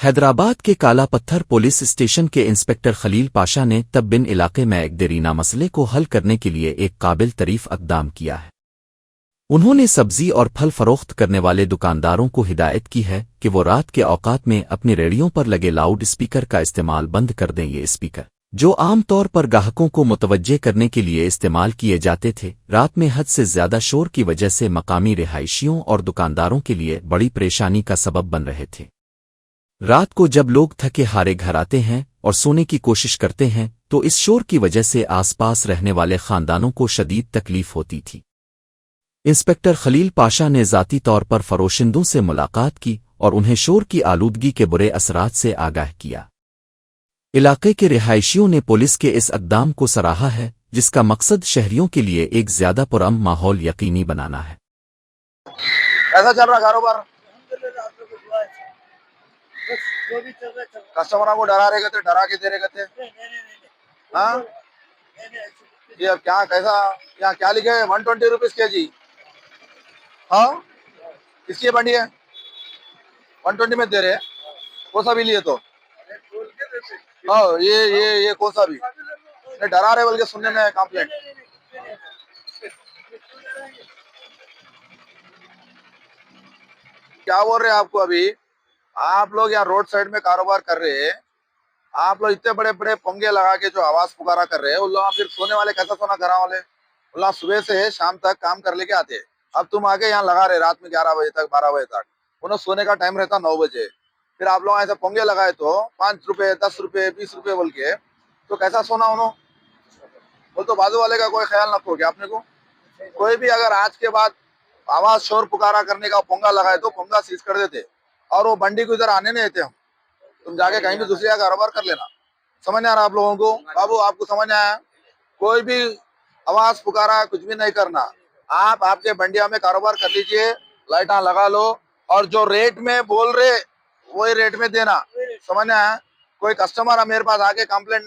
हैदराबाद के काला पत्थर पुलिस स्टेशन के इंस्पेक्टर खलील पाशा ने तब बिन इलाके में एक देरीना मसले को हल करने के लिए एक काबिल तारीफ इक़दाम किया है। उन्होंने सब्जी और फल फरोख्त करने वाले दुकानदारों को हिदायत की है कि वो रात के औकात में अपनी रेडियों पर लगे लाउड स्पीकर का इस्तेमाल बंद कर दें। ये स्पीकर, जो आम तौर पर ग्राहकों को मुतवज्जे करने के लिए इस्तेमाल किए जाते थे, रात में हद से ज्यादा शोर की वजह से मकामी रिहायशियों और दुकानदारों के लिए बड़ी परेशानी का सबब बन रहे थे। रात को जब लोग थके हारे घर आते हैं और सोने की कोशिश करते हैं तो इस शोर की वजह से आसपास रहने वाले खानदानों को शदीद तकलीफ होती थी। इंस्पेक्टर खलील पाशा ने ज़ाती तौर पर फरोशिंदों से मुलाकात की और उन्हें शोर की आलूदगी के बुरे असरात से आगाह किया। इलाके के रिहायशियों ने पुलिस के इस इक़दाम को सराहा है, जिसका मकसद शहरियों के लिए एक ज्यादा पुरअमन माहौल यकीनी बनाना है। कैसा चल रहा कारोबार? कस्टमरों को डरा रहे थे, डरा के दे रहे थे। हाँ, ये अब क्या कैसा यहाँ क्या लिखे है? 120 रुपीज के जी। हाँ, किसकी बंडी है? 120 में दे रहे हैं। कौन सा भी लिए तो? हाँ, ये कौन सा भी नहीं डरा रहे बल्कि सुनने में कंप्लेंट। क्या बोल रहे हैं आपको? अभी आप लोग यहाँ रोड साइड में कारोबार कर रहे हैं, आप लोग इतने बड़े बड़े पोंगे लगा के जो आवाज पुकारा कर रहे हैं, उन लोग फिर सोने वाले कैसा सोना घर वाले? उन लोग सुबह से शाम तक काम कर लेके आते हैं। अब तुम आके यहाँ लगा रहे रात में 11 बजे तक 12 बजे तक, उन्हें सोने का टाइम रहता 9 बजे। फिर आप लोग ऐसे पोंगे लगाए तो 5 रुपए 10 रुपए 20 रुपए बोल के, तो कैसा सोना उन्होंने? बोल तो बाजू वाले का कोई ख्याल न रखोगे आपने को? कोई भी अगर आज के बाद आवाज शोर पुकारा करने का पोंगा लगाए तो पोंगा सीज कर देते और वो बंडी को इधर आने नहीं देते हम। तुम जाके कहीं भी दूसरी जगह कारोबार कर लेना। समझ नहीं आ रहा आप लोगों को? बाबू आपको समझ नहीं आया? कोई भी आवाज पुकारा कुछ भी नहीं करना। आप आपके बंडिया में कारोबार कर लीजिए, लाइटा लगा लो और जो रेट में बोल रहे वही रेट में देना। समझ नहीं आया? कोई कस्टमर मेरे पास आके कंप्लेंट